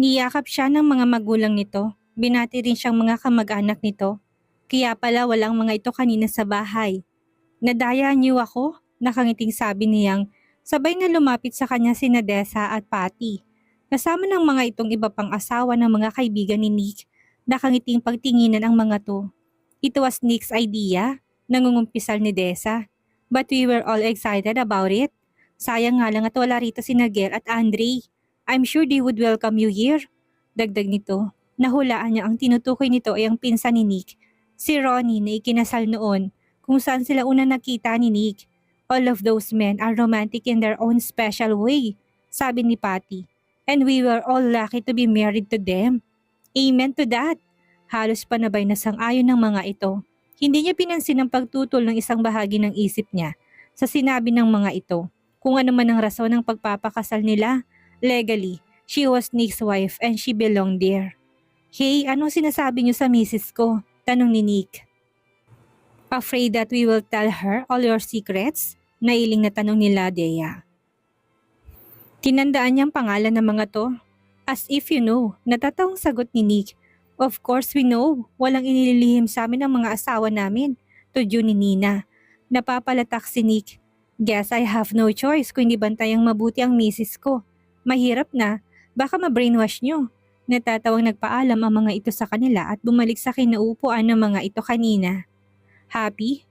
Niyakap siya ng mga magulang nito. Binati rin siyang mga kamag-anak nito. Kaya pala walang mga ito kanina sa bahay. Nadaya niyo ako? Nakangiting sabi niyang sabay na lumapit sa kanya sina Dessa at Patty. Kasama ng mga itong iba pang asawa ng mga kaibigan ni Nick. Nakangiting pagtinginan ang mga to. It was Nick's idea, nangungumpisal ni Dessa. But we were all excited about it. Sayang nga lang at wala rito si Nagel at Andre. I'm sure they would welcome you here. Dagdag nito, nahulaan niya ang tinutukoy nito ay ang pinsan ni Nick, si Ronnie na ikinasal noon kung saan sila una nakita ni Nick. All of those men are romantic in their own special way, sabi ni Patty. And we were all lucky to be married to them. Amen to that. Halos panabay na sang-ayon ng mga ito. Hindi niya pinansin ang pagtutol ng isang bahagi ng isip niya sa sinabi ng mga ito. Kung ano man ang rason ng pagpapakasal nila, legally, she was Nick's wife and she belonged there. Hey, anong sinasabi niyo sa misis ko? Tanong ni Nick. Afraid that we will tell her all your secrets? Nailing na tanong ni Dea. Tinandaan niyang pangalan ng mga to. As if you know, natatawang sagot ni Nick. Of course we know, walang inililihim sa amin ng mga asawa namin. Tudyo ni Nina. Napapalatak si Nick. Guess I have no choice kung hindi bantayang mabuti ang misis ko. Mahirap na, baka ma-brainwash niyo. Natatawang nagpaalam ang mga ito sa kanila at bumalik sa kinaupuan ng mga ito kanina. Happy?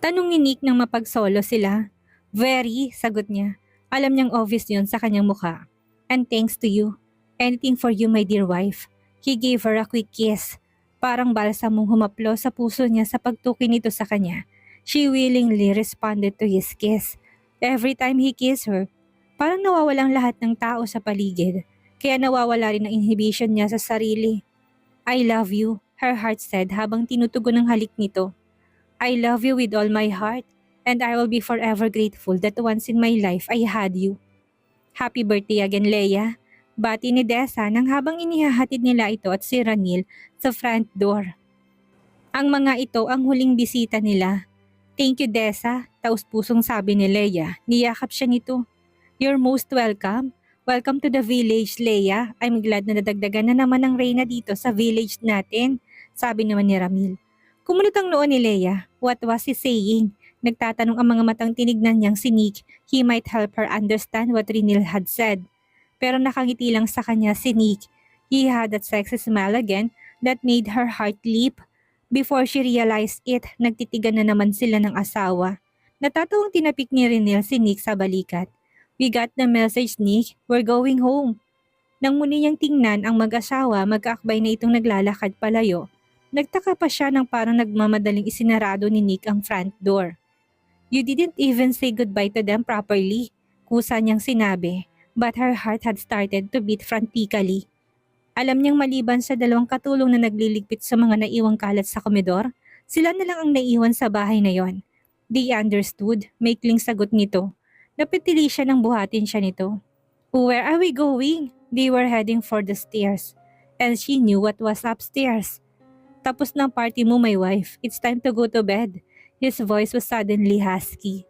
Tanong ni Nick nang mapagsolo sila. Very, sagot niya. Alam niyang obvious yun sa kanyang mukha. And thanks to you. Anything for you, my dear wife. He gave her a quick kiss. Parang balsamong humaplo sa puso niya sa pagtuki nito sa kanya. She willingly responded to his kiss. Every time he kissed her, parang nawawalang lahat ng tao sa paligid. Kaya nawawala rin ang inhibition niya sa sarili. I love you, her heart said habang tinutugon ng halik nito. I love you with all my heart, and I will be forever grateful that once in my life I had you. Happy birthday again, Leia. Bati ni Dessa nang habang inihahatid nila ito at si Ranil sa front door. Ang mga ito ang huling bisita nila. Thank you, Dessa, taus-pusong sabi ni Leia. Niyakap siya nito. You're most welcome. Welcome to the village, Leia. I'm glad na nadagdagan na naman ang reyna dito sa village natin, sabi naman ni Ramil. Kumunot ang noo ni Leia. What was he saying? Nagtatanong ang mga matang tinignan niyang si Nick. He might help her understand what Ranil had said. Pero nakangiti lang sa kanya si Nick. He had that sexy smile again that made her heart leap. Before she realized it, nagtitigan na naman sila ng asawa. Natatawang tinapik ni Ranil si Nick sa balikat. We got the message, Nick. We're going home. Nang muli niyang tingnan ang mag-asawa, magkaakbay na itong naglalakad palayo. Nagtaka pa siya nang parang nagmamadaling isinarado ni Nick ang front door. You didn't even say goodbye to them properly, kusa niyang sinabi, but her heart had started to beat frantically. Alam niyang maliban sa dalawang katulong na nagliligpit sa mga naiwang kalat sa komedor, sila na lang ang naiwan sa bahay na yon. They understood, maikling sagot nito. Napitili siya nang buhatin siya nito. Where are we going? They were heading for the stairs, and she knew what was upstairs. Tapos ng party mo, my wife. It's time to go to bed. His voice was suddenly husky.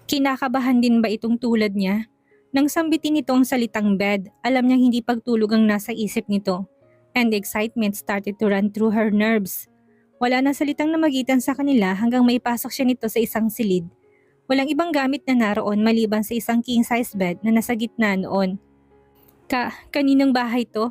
Kinakabahan din ba itong tulad niya? Nang sambitin nito ang salitang bed, alam niyang hindi pagtulog ang nasa isip nito. And the excitement started to run through her nerves. Wala nang salitang namagitan sa kanila hanggang maipasok siya nito sa isang silid. Walang ibang gamit na naroon maliban sa isang king-size bed na nasa gitna noon. Kaninang bahay to?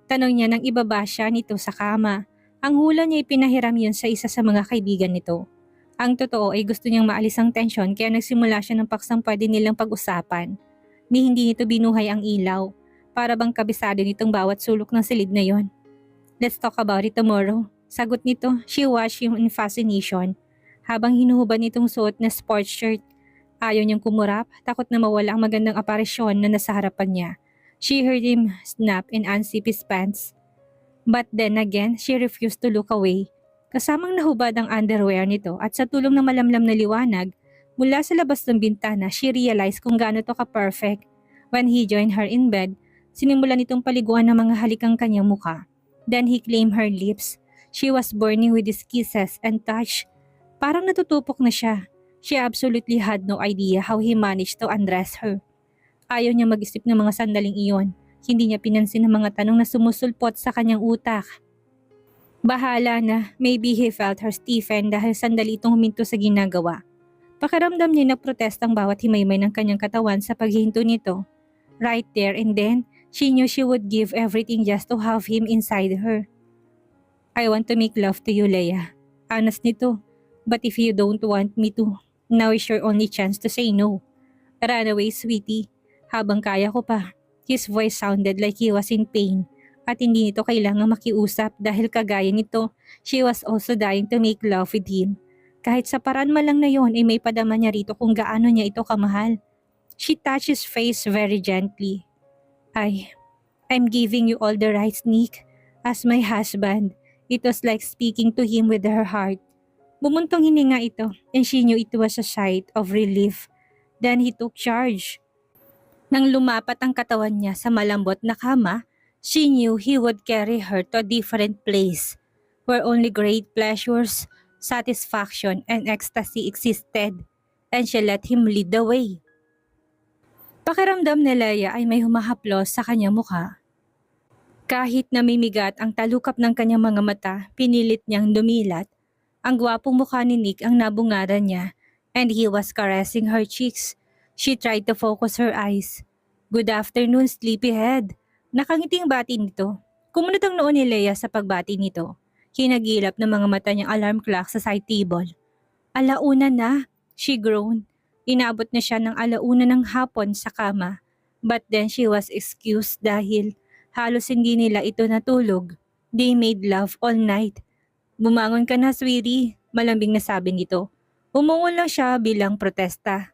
Tanong niya nang ibaba siya nito sa kama. Ang hula niya ay pinahiram yun sa isa sa mga kaibigan nito. Ang totoo ay gusto niyang maalis ang tensyon kaya nagsimula siya ng paksang pwede nilang pag-usapan. Ni hindi nito binuhay ang ilaw. Para bang kabisado nitong bawat sulok ng silid na yon. Let's talk about it tomorrow. Sagot nito, she watched him in fascination. Habang hinuhubad nitong suot na sports shirt. Ayaw niyang kumurap, takot na mawala ang magandang aparisyon na nasa harapan niya. She heard him snap and unzip his pants. But then again, she refused to look away. Kasamang nahubad ang underwear nito at sa tulong ng malamlam na liwanag, mula sa labas ng bintana, she realized kung gaano to ka-perfect. When he joined her in bed, sinimulan nitong paliguan ng mga halikang kanyang muka. Then he claimed her lips. She was burning with his kisses and touch. Parang natutupok na siya. She absolutely had no idea how he managed to undress her. Ayaw niya mag-isip ng mga sandaling iyon. Hindi niya pinansin ang mga tanong na sumusulpot sa kanyang utak. Bahala na, maybe he felt her stiffen dahil sandali itong huminto sa ginagawa. Pakiramdam niya na protestang bawat himaymay ng kanyang katawan sa paghinto nito. Right there and then, she knew she would give everything just to have him inside her. I want to make love to you, Leia. Honest nito. But if you don't want me to, now is your only chance to say no. Run away, sweetie. Habang kaya ko pa. His voice sounded like he was in pain. At hindi nito kailangang makiusap dahil kagaya nito, she was also dying to make love with him. Kahit sa paraan man lang na yon ay may padama niya rito kung gaano niya ito kamahal. She touched his face very gently. I'm giving you all the rights, Nick. As my husband, it was like speaking to him with her heart. Bumuntong hininga ito and she knew it was a sight of relief. Then he took charge. Nang lumapat ang katawan niya sa malambot na kama, she knew he would carry her to a different place where only great pleasures, satisfaction, and ecstasy existed, and she let him lead the way. Pakiramdam ni Leia ay may humahaplos sa kanyang mukha. Kahit namimigat ang talukap ng kanyang mga mata, pinilit niyang dumilat. Ang gwapong mukha ni Nick ang nabungaran niya, and he was caressing her cheeks. She tried to focus her eyes. Good afternoon, sleepyhead. Nakangiting bati nito. Kumunot ang noo ni Leia sa pagbati nito. Hinagilap ng mga mata niyang alarm clock sa side table. Alauna na, she groaned. Inabot na siya ng alauna ng hapon sa kama. But then she was excused dahil halos hindi nila ito natulog. They made love all night. Bumangon ka na, sweetie, malambing na sabi nito. Umungol lang siya bilang protesta.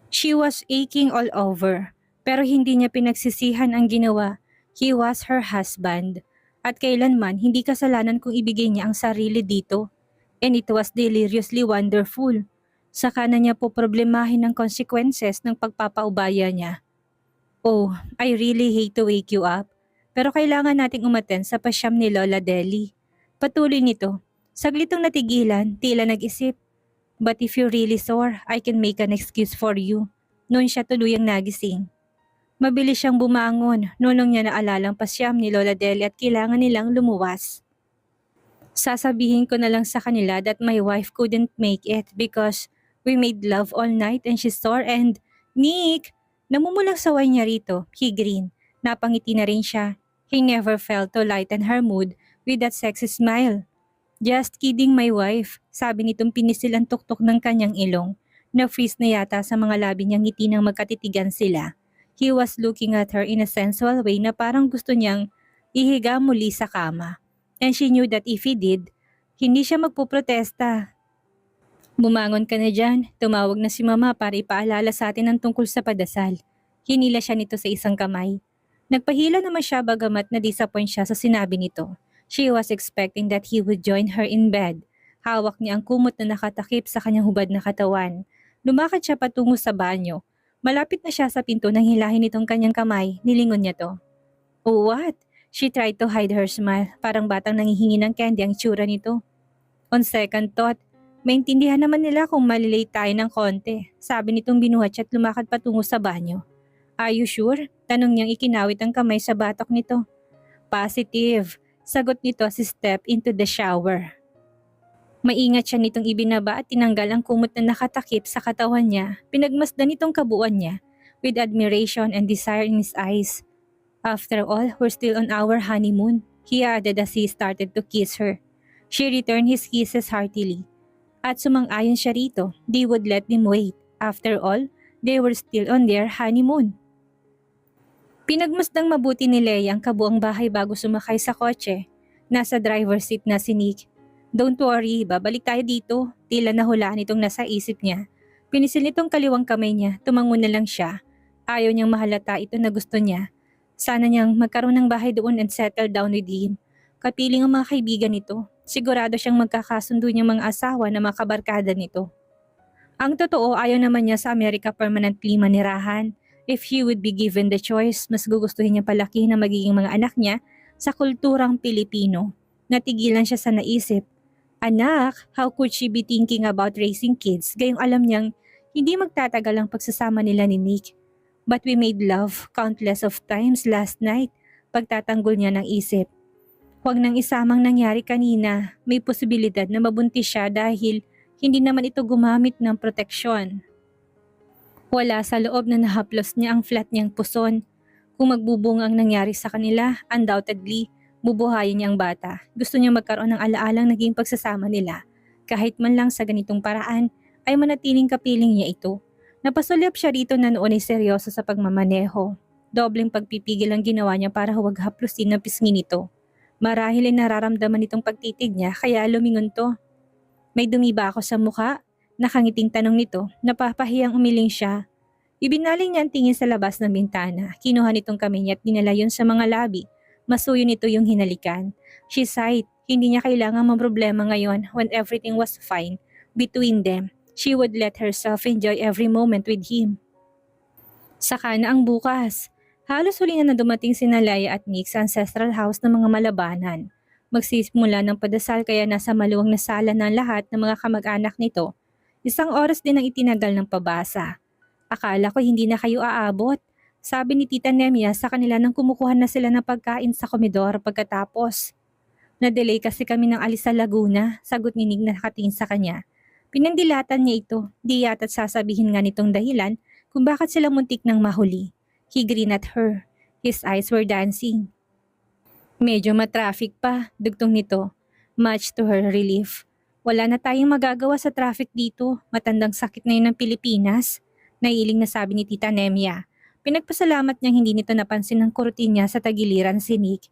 She was aching all over, pero hindi niya pinagsisihan ang ginawa. He was her husband. At kailanman hindi kasalanan kung ibigay niya ang sarili dito. And it was deliriously wonderful. Saka na niya po problemahin ang consequences ng pagpapaubaya niya. Oh, I really hate to wake you up, pero kailangan nating umaten sa pasyam ni Lola Deli. Patuloy nito. Saglitong natigilan, tila nag-isip. But if you're really sore, I can make an excuse for you. Noon siya tuluyang nagising. Mabilis siyang bumangon, nunong niya naalalang pasyam ni Lola Deli at kailangan nilang lumuwas. Sasabihin ko na lang sa kanila that my wife couldn't make it because we made love all night and she's sore and... Nick! Namumulang saway niya rito, he grinned. Napangiti na rin siya. He never failed to lighten her mood with that sexy smile. Just kidding, my wife, sabi nitong pinisil ang tuktok ng kanyang ilong. Na-freeze na yata sa mga labi niyang ngiti nang magkatitigan sila. He was looking at her in a sensual way na parang gusto niyang ihiga muli sa kama. And she knew that if he did, hindi siya magpuprotesta. Bumangon ka na dyan, tumawag na si mama para ipaalala sa atin ang tungkol sa padasal. Hinila siya nito sa isang kamay. Nagpahila naman siya bagamat na-disappoint siya sa sinabi nito. She was expecting that he would join her in bed. Hawak niya ang kumot na nakatakip sa kanyang hubad na katawan. Lumakad siya patungo sa banyo. Malapit na siya sa pinto nang hilahin itong kanyang kamay, nilingon niya to. Oh, what? She tried to hide her smile, parang batang nangihingi ng candy ang tsura nito. On second thought, maintindihan naman nila kung malilate tayo ng konti, sabi nitong binuhat siya at lumakad patungo sa banyo. Are you sure? Tanong niyang ikinawit ang kamay sa batok nito. Positive. Sagot nito as he stepped into the shower. Maingat siya nitong ibinaba at tinanggal ang kumot na nakatakip sa katawan niya. Pinagmasdan nitong kabuuan niya with admiration and desire in his eyes. After all, we're still on our honeymoon, he added as he started to kiss her. She returned his kisses heartily. At sumang-ayon siya rito, they would let them wait. After all, they were still on their honeymoon. Pinagmasdang mabuti ni Leia ang kabuang bahay bago sumakay sa kotse. Nasa driver's seat na si Nick. Don't worry, babalik tayo dito. Tila nahulaan itong nasa isip niya. Pinisil nitong kaliwang kamay niya, tumango na lang siya. Ayaw niyang mahalata ito na gusto niya. Sana niyang magkaroon ng bahay doon and settle down with him. Kapiling ang mga kaibigan nito. Sigurado siyang magkakasundo niyang mga asawa na makabarkada nito. Ang totoo, ayaw naman niya sa Amerika permanently manirahan. If he would be given the choice, mas gugustuhin niya palaki na magiging mga anak niya sa kulturang Pilipino. Natigilan siya sa naisip. Anak, how could she be thinking about raising kids gayong alam niyang hindi magtatagal ang pagsasama nila ni Nick? But we made love countless of times last night. Pagtatanggol niya ng isip. Huwag nang isamang nangyari kanina. May posibilidad na mabuntis siya dahil hindi naman ito gumamit ng proteksyon. Wala sa loob na nahaplos niya ang flat niyang puson. Kung magbubunga ang nangyari sa kanila, undoubtedly, bubuhayin niya ang bata. Gusto niya magkaroon ng alaalang naging pagsasama nila. Kahit man lang sa ganitong paraan, ay manatiling kapiling niya ito. Napasulyap siya rito na noon ay seryoso sa pagmamaneho. Dobleng pagpipigil ang ginawa niya para huwag haplusin ang pisngi nito. Marahil ay nararamdaman itong pagtitig niya kaya lumingon to. May dumi ba ako sa mukha? Nakangiting tanong nito, napapahiyang umiling siya. Ibinaling niya ang tingin sa labas ng bintana. Kinuha nitong kamay niya at dinala yun sa mga labi. Masuyo nito yung hinalikan. She sighed. Hindi niya kailangang mamroblema ngayon when everything was fine between them. She would let herself enjoy every moment with him. Saka na ang bukas. Halos huli na dumating si Nalaya at Nick sa ancestral house ng mga Malabanan. Magsisimula ng padasal kaya nasa maluwang na sala ng lahat ng mga kamag-anak nito. 1 oras din ang itinagal ng pabasa. Akala ko hindi na kayo aabot. Sabi ni Tita Nemia sa kanila nang kumukuha na sila ng pagkain sa komedor pagkatapos. Na-delay kasi kami ng alis sa Laguna, sagot ni Nick na nakatingin sa kanya. Pinandilatan niya ito, di yata't sasabihin nga nitong dahilan kung bakit sila muntik nang mahuli. He grinned at her. His eyes were dancing. Medyo matraffic pa, dugtong nito. Much to her relief. Wala na tayong magagawa sa traffic dito, matandang sakit na yun ng Pilipinas. Naiiling na sabi ni Tita Nemia. Pinagpasalamat niyang hindi nito napansin ng kurutin niya sa tagiliran si Nick.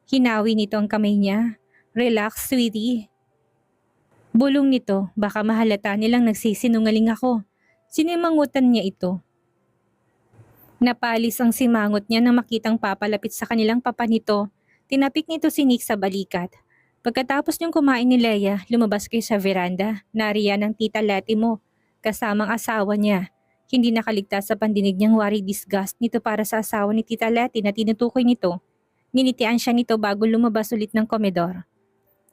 Hinawi nito ang kamay niya. Relax, sweetie. Bulong nito, baka mahalata nilang nagsisinungaling ako. Sinimangutan niya ito. Napalis ang simangot niya nang makitang papalapit sa kanilang papa nito. Tinapik nito si Nick sa balikat. Pagkatapos niyong kumain ni Leia, lumabas kayo sa veranda. Nariyan ang tita Letty mo, kasamang asawa niya. Hindi nakaligtas sa pandinig niyang worry disgust nito para sa asawa ni Tita Letty na tinutukoy nito. Ninitian siya nito bago lumabas ulit ng komedor.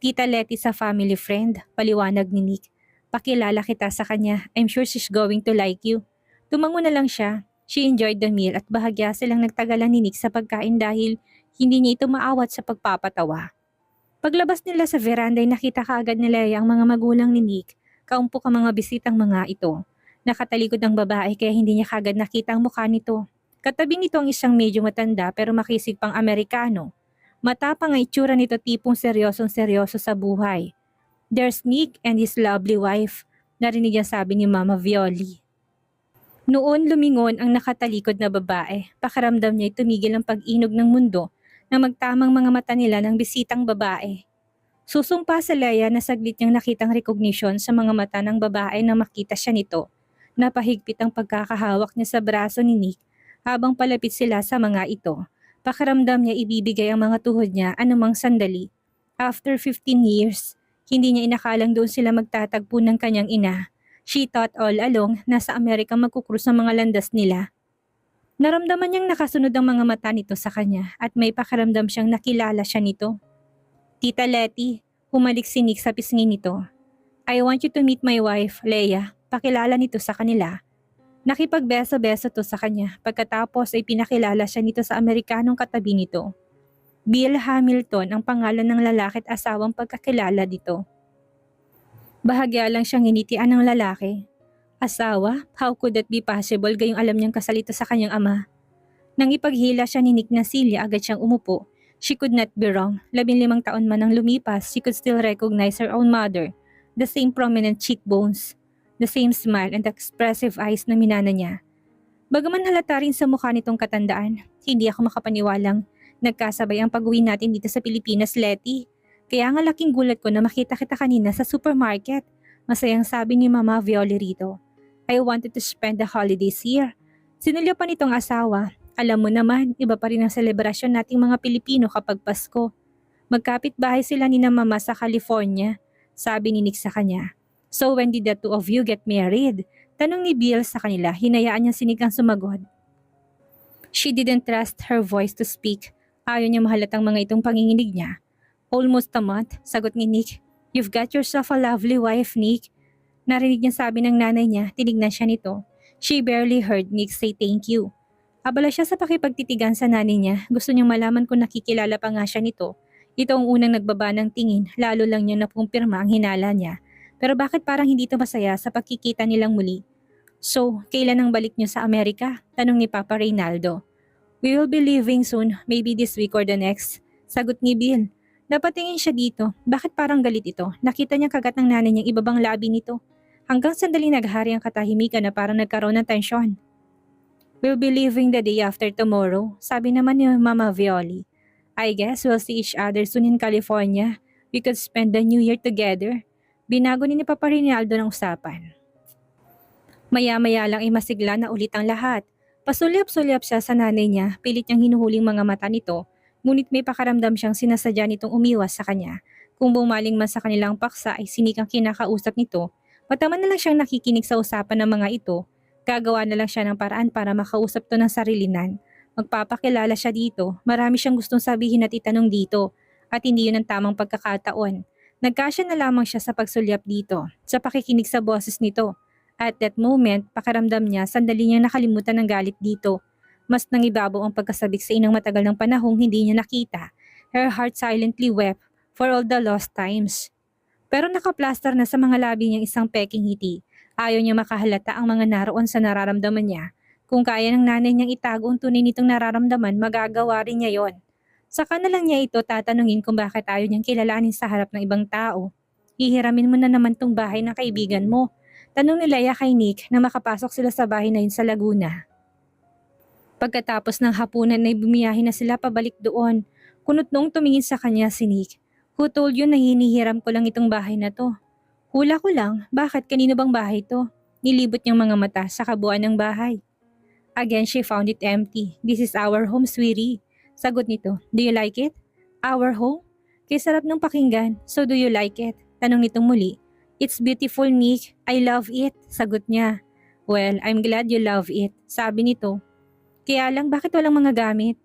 Tita Letty sa family friend, paliwanag ni Nick. Pakilala kita sa kanya, I'm sure she's going to like you. Tumango na lang siya. She enjoyed the meal at bahagya silang nagtagalan ni Nick sa pagkain dahil hindi niya ito maawat sa pagpapatawa. Paglabas nila sa veranda ay nakita kaagad ni Leia ang mga magulang ni Nick. Kaumpok ang mga bisitang mga ito. Nakatalikod ang babae kaya hindi niya kaagad nakita ang mukha nito. Katabi nito ang isang medyo matanda pero makisig pang Amerikano. Matapang ang itsura nito tipong seryosong-seryoso sa buhay. There's Nick and his lovely wife, narinig ang sabi ni Mama Violi. Noon lumingon ang nakatalikod na babae. Pakiramdam niya tumigil ang pag-inog ng mundo na magtamang mga mata nila ng bisitang babae. Susumpa sa Leia na saglit niyang nakitang recognition sa mga mata ng babae na makita siya nito. Napahigpit ang pagkakahawak niya sa braso ni Nick habang palapit sila sa mga ito. Pakiramdam niya ibibigay ang mga tuhod niya anumang sandali. After 15 years, hindi niya inakalang doon sila magtatagpo ng kanyang ina. She thought all along nasa Amerika magkukrus ang mga landas nila. Naramdaman niyang nakasunod ang mga mata nito sa kanya at may pakiramdam siyang nakilala siya nito. Tita Letty, humalik si Nick sa pisngi nito. I want you to meet my wife, Leia. Pakilala nito sa kanila. Nakipagbeso-beso to sa kanya pagkatapos ay pinakilala siya nito sa Amerikanong katabi nito. Bill Hamilton ang pangalan ng lalaki at asawang pagkakilala dito. Bahagya lang siyang initian ng lalaki. Asawa? How could that be possible gayong alam niyang kasalito sa kanyang ama? Nang ipaghila siya ni Nick na silya agad siyang umupo. She could not be wrong. 15 taon man ang lumipas, she could still recognize her own mother. The same prominent cheekbones. The same smile and expressive eyes na minana niya. Bagaman halata rin sa mukha nitong katandaan, hindi ako makapaniwalang nagkasabay ang pag-uwi natin dito sa Pilipinas, Letty. Kaya nga laking gulat ko na makita kita kanina sa supermarket. Masayang sabi ni Mama Violi rito. I wanted to spend the holidays here. Sinulyo pa nitong asawa. Alam mo naman, iba pa rin ang selebrasyon nating mga Pilipino kapag Pasko. Magkapit-bahay sila ni na Mama sa California, sabi ni Nick sa kanya. So when did the two of you get married? Tanong ni Bill sa kanila, hinayaan niya si Nick ang sumagot. She didn't trust her voice to speak. Ayaw niya mahalatang mga itong panginginig niya. Almost a month, sagot ni Nick. You've got yourself a lovely wife, Nick. Narinig niya sabi ng nanay niya, tinignan siya nito. She barely heard Nick say thank you. Abala siya sa pakipagtitigan sa nanay niya. Gusto niyang malaman kung nakikilala pa nga siya nito. Ito ang unang nagbaba ng tingin, lalo lang niya napumpirma ang hinala niya. Pero bakit parang hindi ito masaya sa pagkikita nilang muli? So, kailan ang balik niyo sa Amerika? Tanong ni Papa Reynaldo. We will be leaving soon, maybe this week or the next. Sagot ni Bill. Napatingin siya dito. Bakit parang galit ito? Nakita niya kagat ng nanay niyang ibabang labi nito. Hanggang sandali naghari ang katahimikan na parang nagkaroon ng tensyon. We'll be leaving the day after tomorrow, sabi naman ni Mama Violi. I guess we'll see each other soon in California. We could spend the New Year together. Binago ni Papa Rinaldo ng usapan. Maya-maya lang ay masigla na ulit ang lahat. Pasulyap-sulyap siya sa nanay niya, pilit niyang hinuhuling mga mata nito, ngunit may pakaramdam siyang sinasadya nitong umiwas sa kanya. Kung bumaling man sa kanilang paksa ay sinikang kinakausap nito, pataman na lang siyang nakikinig sa usapan ng mga ito. Gagawa na lang siya ng paraan para makausap to ng sarilinan. Magpapakilala siya dito, marami siyang gustong sabihin at itanong dito, at hindi yun ang tamang pagkakataon. Nagkasya na lamang siya sa pagsulyap dito, sa pakikinig sa boses nito. At that moment, pakaramdam niya, sandali niyang nakalimutan ng galit dito. Mas nangibabaw ang pagkasabik sa inang matagal ng panahong hindi niya nakita. Her heart silently wept for all the lost times. Pero nakaplaster na sa mga labi niyang isang peking ngiti. Ayaw niya makahalata ang mga naroon sa nararamdaman niya. Kung kaya ng nanay niyang itago ang tunay nitong nararamdaman, magagawa rin niya yon. Saka na lang niya ito tatanungin kung bakit ayaw niyang kilalanin sa harap ng ibang tao. Hihiramin mo na naman tong bahay ng kaibigan mo. Tanong ni Leia kay Nick na makapasok sila sa bahay na yun sa Laguna. Pagkatapos ng hapunan ay bumiyahin na sila pabalik doon. Kunot noong tumingin sa kanya si Nick. Who told you na hinihiram ko lang itong bahay na to? Hula ko lang, bakit kanino bang bahay to? Nilibot niyang mga mata sa kabuuan ng bahay. Again, she found it empty. This is our home, sweetie. Sagot nito, do you like it? Our home? Kay sarap ng pakinggan, so do you like it? Tanong nitong muli. It's beautiful, Nick. I love it. Sagot niya. Well, I'm glad you love it. Sabi nito. Kaya lang, bakit walang mga gamit?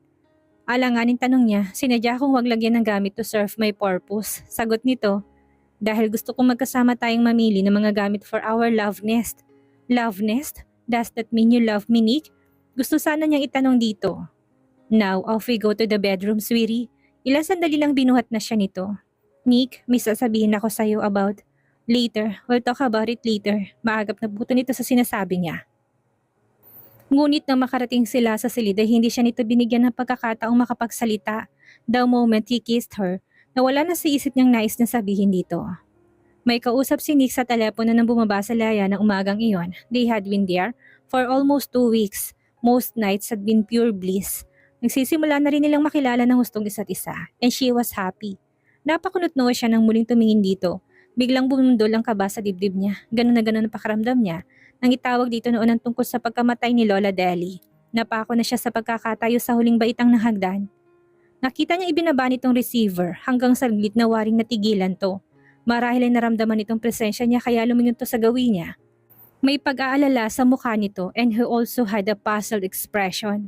Alanganin tanong niya, sinadya kong wag lagyan ng gamit to serve my purpose. Sagot nito. Dahil gusto kong magkasama tayong mamili ng mga gamit for our love nest. Love nest? Does that mean you love me, Nick? Gusto sana niyang itanong dito. Now, off we go to the bedroom, sweetie. Ilang sandali lang binuhat na siya nito. Nick, may sasabihin ako sa'yo about. Later, we'll talk about it later. Maagap na buto nito sa sinasabi niya. Ngunit nang makarating sila sa silid ay hindi siya nito binigyan ng pagkakataong makapagsalita. The moment he kissed her, nawala na sa isip niyang nais na sabihin dito. May kausap si Nick sa telepono nang bumaba sa laya ng umagang iyon. They had been there for almost 2 weeks. Most nights had been pure bliss. Nagsisimula na rin nilang makilala ng hustong isa't isa, and she was happy. Napakunot-noo siya nang muling tumingin dito. Biglang bumundol ang kaba sa dibdib niya. Ganun na ganun ang pakaramdam niya. Nang itawag dito noon ang tungkol sa pagkamatay ni Lola Deli. Napako na siya sa pagkakatayo sa huling baitang ng hagdan. Nakita niya ibinaba nitong receiver hanggang saglit na waring natigilan to. Marahil ay naramdaman nitong presensya niya kaya lumingon to sa gawin niya. May pag-aalala sa mukha nito and he also had a puzzled expression.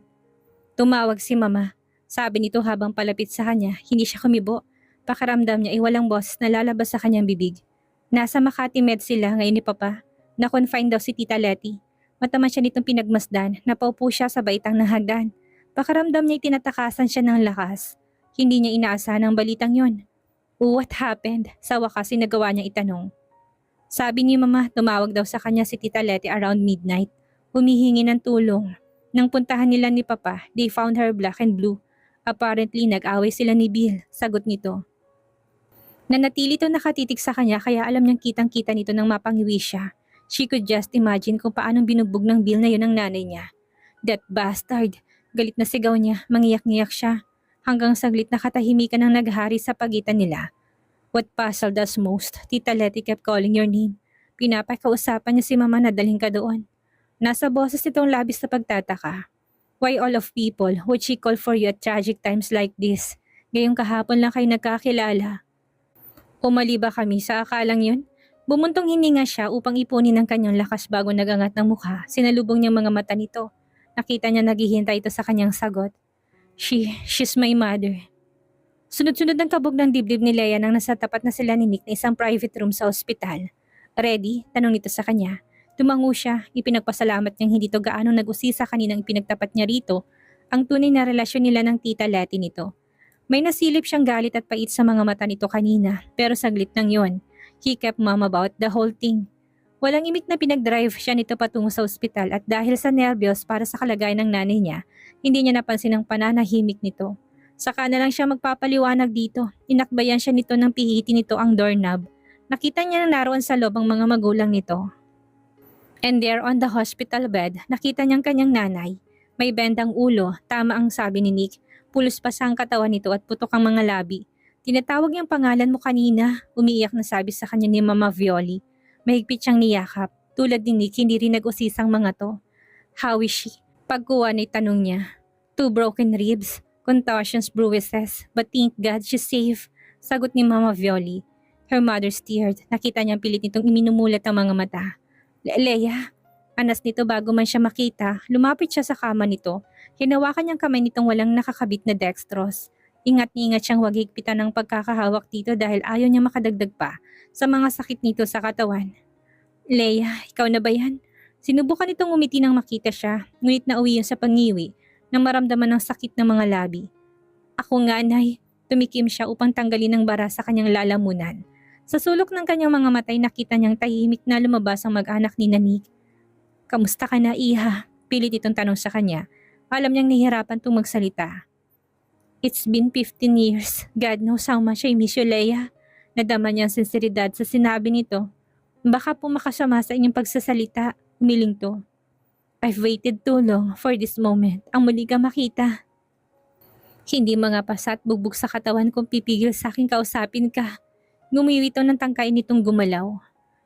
Tumawag si Mama. Sabi nito habang palapit sa kanya, hindi siya kumibo. Pakaramdam niya ay walang boses na lalabas sa kanyang bibig. Nasa Makati Med sila ngayon ni Papa. Na-confine daw si Tita Letty. Mataman siya nitong pinagmasdan, napaupo siya sa baitang ng hagdan. Pakaramdam niya tinatakasan siya ng lakas. Hindi niya inaasahan ang balitang yon. What happened? Sa wakas nagawa niyang itanong. Sabi ni Mama, tumawag daw sa kanya si Tita Letty around midnight. Humihingi ng tulong. Nang puntahan nila ni Papa, they found her black and blue. Apparently, nag-away sila ni Bill. Sagot nito. Nanatili to nakatitig sa kanya kaya alam niyang kitang-kita nito nang mapangiwi siya. She could just imagine kung paanong binugbog ng Bill na yun ang nanay niya. That bastard! Galit na sigaw niya, mangiyak-ngiyak siya. Hanggang saglit na katahimikan ang naghari sa pagitan nila. What puzzled us most, Tita Letty kept calling your name. Pinapakausapan niya si Mama na dalhin ka doon. Nasa boses nitong labis na pagtataka. Why all of people would she call for you at tragic times like this? Ngayong kahapon lang kayo nagkakilala. Umali ba kami sa akalang yun? Bumuntong hininga siya upang ipunin ang kanyang lakas bago nagangat ng mukha. Sinalubong niyang mga mata nito. Nakita niya naghihintay ito sa kanyang sagot. She's my mother. Sunod-sunod ang kabog ng dibdib ni Leia nang nasa tapat na sila ni Nick na isang private room sa ospital. Ready? Tanong nito sa kanya. Tumango siya, ipinagpasalamat niyang hindi to gaano nag-usisa kaninang ipinagtapat niya rito ang tunay na relasyon nila ng tita Letty nito. May nasilip siyang galit at pait sa mga mata nito kanina, pero saglit lang yon. He kept mum about the whole thing. Walang imik na pinag-drive siya nito patungo sa ospital at dahil sa nervyos para sa kalagayan ng nanay niya, hindi niya napansin ang pananahimik nito. Saka na lang siya magpapaliwanag dito. Inakbayan siya nito ng pihiti nito ang doorknob. Nakita niya na naroon sa loob ang mga magulang nito. And there on the hospital bed, nakita niyang kanyang nanay. May bendang ulo, tama ang sabi ni Nick. Pulos pa sa ang katawan nito at putok ang mga labi. Tinatawag niyang pangalan mo kanina, umiiyak na sabi sa kanya ni Mama Violi. Mahigpit siyang niyakap. Tulad ni Nick, hindi rin nag-usisang mga to. How is she? Pagkuha ni tanong niya. 2 broken ribs, contusions, bruises, but thank God she's safe. Sagot ni Mama Violi. Her mother stared. Nakita niyang pilit nitong iminumulat ang mga mata. Leia, anas nito bago man siya makita, lumapit siya sa kama nito. Hinawakan niyang kamay nitong walang nakakabit na dextrose. Ingat siyang huwag higpitan ng pagkakahawak dito dahil ayaw niya makadagdag pa sa mga sakit nito sa katawan. Leia, ikaw na ba yan? Sinubukan nitong umiti nang makita siya, ngunit nauwi yun sa pangiwi nang maramdaman ng sakit ng mga labi. Ako nga, Nay. Tumikim siya upang tanggalin ang bara sa kanyang lalamunan. Sa sulok ng kanyang mga matay nakita niyang tahimik na lumabas ang mag-anak ni Nanik. Kamusta ka na, Iha? Pilit itong tanong sa kanya. Alam niyang nahihirapan itong magsalita. It's been 15 years. God knows how much I miss you, Leia. Nadama niya ang sinseridad sa sinabi nito. Baka po makasama sa inyong pagsasalita. Umiling to. I've waited too long for this moment. Ang muli ka makita. Hindi mga pasa at bugbog sa katawan kung pipigil sa akin kausapin ka. Ngumiwi ito ng tangkay nitong gumalaw.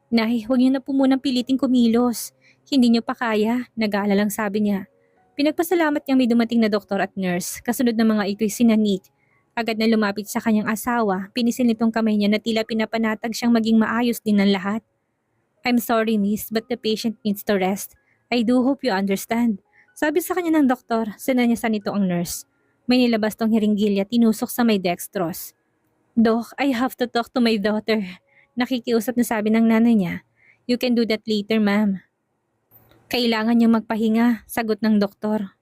Nay, huwag niyo na po munang piliting kumilos. Hindi niyo pa kaya, nag-aalala lang sabi niya. Pinagpasalamat niyang may dumating na doktor at nurse. Kasunod ng mga ito'y sinanik. Agad na lumapit sa kanyang asawa, pinisil nitong kamay niya na tila pinapanatag siyang maging maayos din ng lahat. I'm sorry miss, but the patient needs to rest. I do hope you understand. Sabi sa kanya ng doktor, sinanyasan nito ang nurse. May nilabas tong hiringgilya tinusok sa may dextrose. Doc, I have to talk to my daughter. Nakikiusap na sabi ng nanay niya. You can do that later, ma'am. Kailangan niyang magpahinga, sagot ng doktor.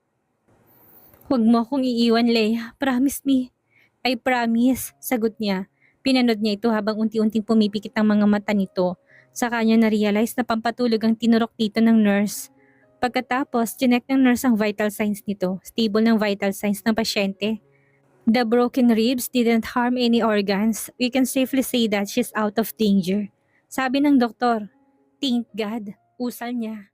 Huwag mo akong iiwan, Leia. Promise me. I promise, sagot niya. Pinanood niya ito habang unti-unting pumipikit ang mga mata nito. Saka niya na-realize na pampatulog ang tinurok dito ng nurse. Pagkatapos, chinek ng nurse ang vital signs nito. Stable ng vital signs ng pasyente. The broken ribs didn't harm any organs. We can safely say that she's out of danger. Sabi ng doktor. Thank God. Usal niya.